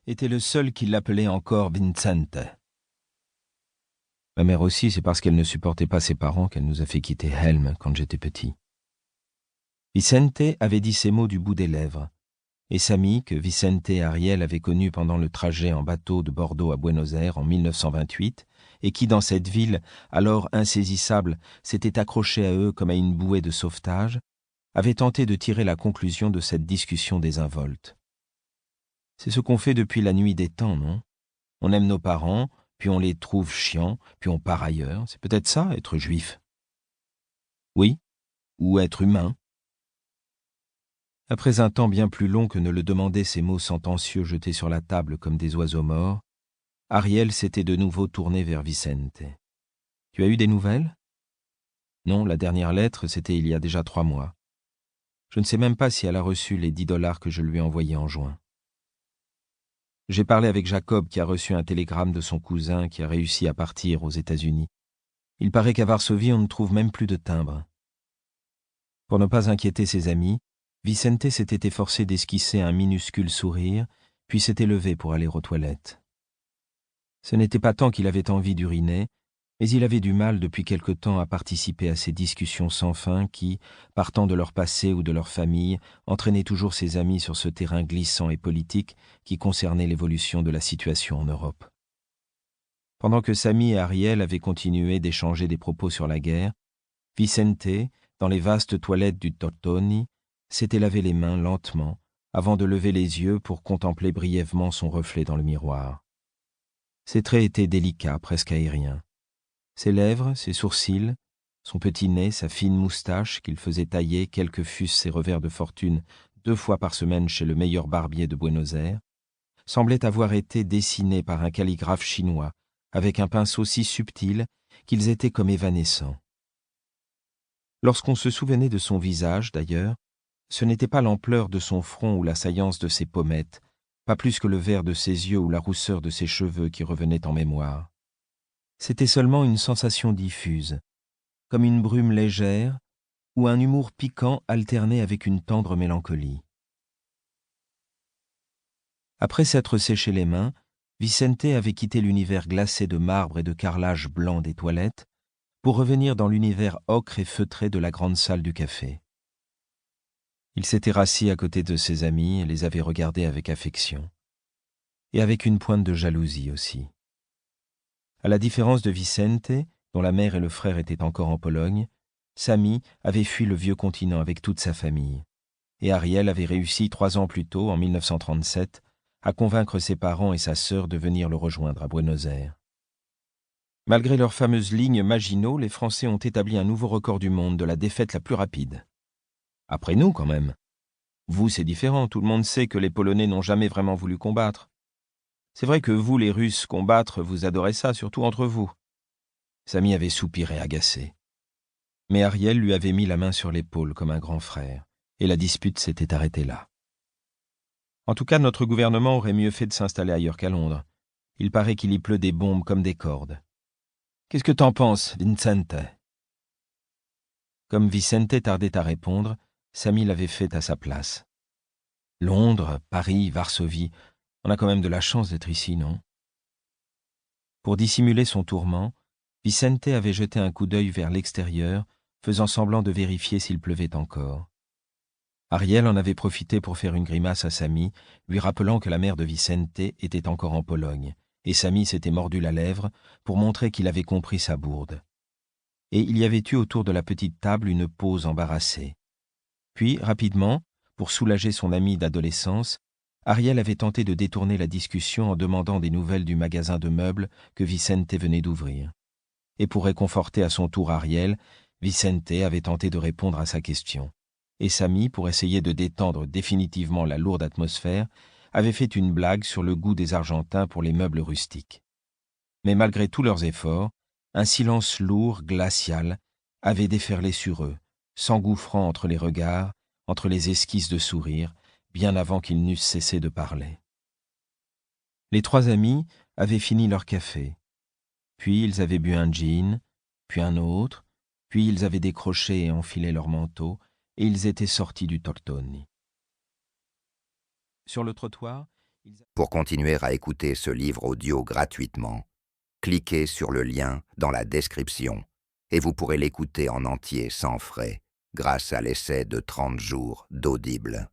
était le seul qui l'appelait encore Vicente. Ma mère aussi, c'est parce qu'elle ne supportait pas ses parents qu'elle nous a fait quitter Helm quand j'étais petit. Vicente avait dit ces mots du bout des lèvres, et Samy, que Vicente et Ariel avaient connu pendant le trajet en bateau de Bordeaux à Buenos Aires en 1928, et qui, dans cette ville, alors insaisissable, s'était accroché à eux comme à une bouée de sauvetage, avait tenté de tirer la conclusion de cette discussion désinvolte. C'est ce qu'on fait depuis la nuit des temps, non? On aime nos parents, puis on les trouve chiants, puis on part ailleurs. C'est peut-être ça, être juif. Oui, ou être humain. Après un temps bien plus long que ne le demandaient ces mots sentencieux jetés sur la table comme des oiseaux morts, Ariel s'était de nouveau tourné vers Vicente. « Tu as eu des nouvelles ?»« Non, la dernière lettre, c'était il y a déjà 3 mois. Je ne sais même pas si elle a reçu les $10 que je lui ai envoyés en juin. J'ai parlé avec Jacob qui a reçu un télégramme de son cousin qui a réussi à partir aux États-Unis. Il paraît qu'à Varsovie, on ne trouve même plus de timbre. » Pour ne pas inquiéter ses amis, Vicente s'était efforcé d'esquisser un minuscule sourire, puis s'était levé pour aller aux toilettes. Ce n'était pas tant qu'il avait envie d'uriner, mais il avait du mal depuis quelque temps à participer à ces discussions sans fin qui, partant de leur passé ou de leur famille, entraînaient toujours ses amis sur ce terrain glissant et politique qui concernait l'évolution de la situation en Europe. Pendant que Samy et Ariel avaient continué d'échanger des propos sur la guerre, Vicente, dans les vastes toilettes du Tortoni, s'était lavé les mains lentement avant de lever les yeux pour contempler brièvement son reflet dans le miroir. Ses traits étaient délicats, presque aériens. Ses lèvres, ses sourcils, son petit nez, sa fine moustache qu'il faisait tailler, quels que fussent ses revers de fortune 2 fois par semaine chez le meilleur barbier de Buenos Aires, semblaient avoir été dessinés par un calligraphe chinois, avec un pinceau si subtil qu'ils étaient comme évanescents. Lorsqu'on se souvenait de son visage, d'ailleurs, ce n'était pas l'ampleur de son front ou la saillance de ses pommettes, pas plus que le vert de ses yeux ou la rousseur de ses cheveux qui revenaient en mémoire. C'était seulement une sensation diffuse, comme une brume légère ou un humour piquant alterné avec une tendre mélancolie. Après s'être séché les mains, Vicente avait quitté l'univers glacé de marbre et de carrelage blanc des toilettes pour revenir dans l'univers ocre et feutré de la grande salle du café. Il s'était rassis à côté de ses amis et les avait regardés avec affection, et avec une pointe de jalousie aussi. À la différence de Vicente, dont la mère et le frère étaient encore en Pologne, Samy avait fui le vieux continent avec toute sa famille, et Ariel avait réussi 3 ans plus tôt, en 1937, à convaincre ses parents et sa sœur de venir le rejoindre à Buenos Aires. Malgré leurs fameuses lignes Maginot, les Français ont établi un nouveau record du monde de la défaite la plus rapide. Après nous, quand même. Vous, c'est différent, tout le monde sait que les Polonais n'ont jamais vraiment voulu combattre. C'est vrai que vous, les Russes, combattre, vous adorez ça, surtout entre vous. Samy avait soupiré agacé. Mais Ariel lui avait mis la main sur l'épaule comme un grand frère, et la dispute s'était arrêtée là. En tout cas, notre gouvernement aurait mieux fait de s'installer ailleurs qu'à Londres. Il paraît qu'il y pleut des bombes comme des cordes. Qu'est-ce que t'en penses, Vicente ? Comme Vicente tardait à répondre, Samy l'avait fait à sa place. Londres, Paris, Varsovie, on a quand même de la chance d'être ici, non ? Pour dissimuler son tourment, Vicente avait jeté un coup d'œil vers l'extérieur, faisant semblant de vérifier s'il pleuvait encore. Ariel en avait profité pour faire une grimace à Samy, lui rappelant que la mère de Vicente était encore en Pologne, et Samy s'était mordu la lèvre pour montrer qu'il avait compris sa bourde. Et il y avait eu autour de la petite table une pause embarrassée. Puis, rapidement, pour soulager son ami d'adolescence, Ariel avait tenté de détourner la discussion en demandant des nouvelles du magasin de meubles que Vicente venait d'ouvrir. Et pour réconforter à son tour Ariel, Vicente avait tenté de répondre à sa question. Et Samy, pour essayer de détendre définitivement la lourde atmosphère, avait fait une blague sur le goût des Argentins pour les meubles rustiques. Mais malgré tous leurs efforts, un silence lourd, glacial, avait déferlé sur eux, s'engouffrant entre les regards, entre les esquisses de sourire, bien avant qu'ils n'eussent cessé de parler. Les 3 amis avaient fini leur café. Puis ils avaient bu un gin, puis un autre, puis ils avaient décroché et enfilé leurs manteaux, et ils étaient sortis du Tortoni. Sur le trottoir, Pour continuer à écouter ce livre audio gratuitement, cliquez sur le lien dans la description et vous pourrez l'écouter en entier sans frais grâce à l'essai de 30 jours d'Audible.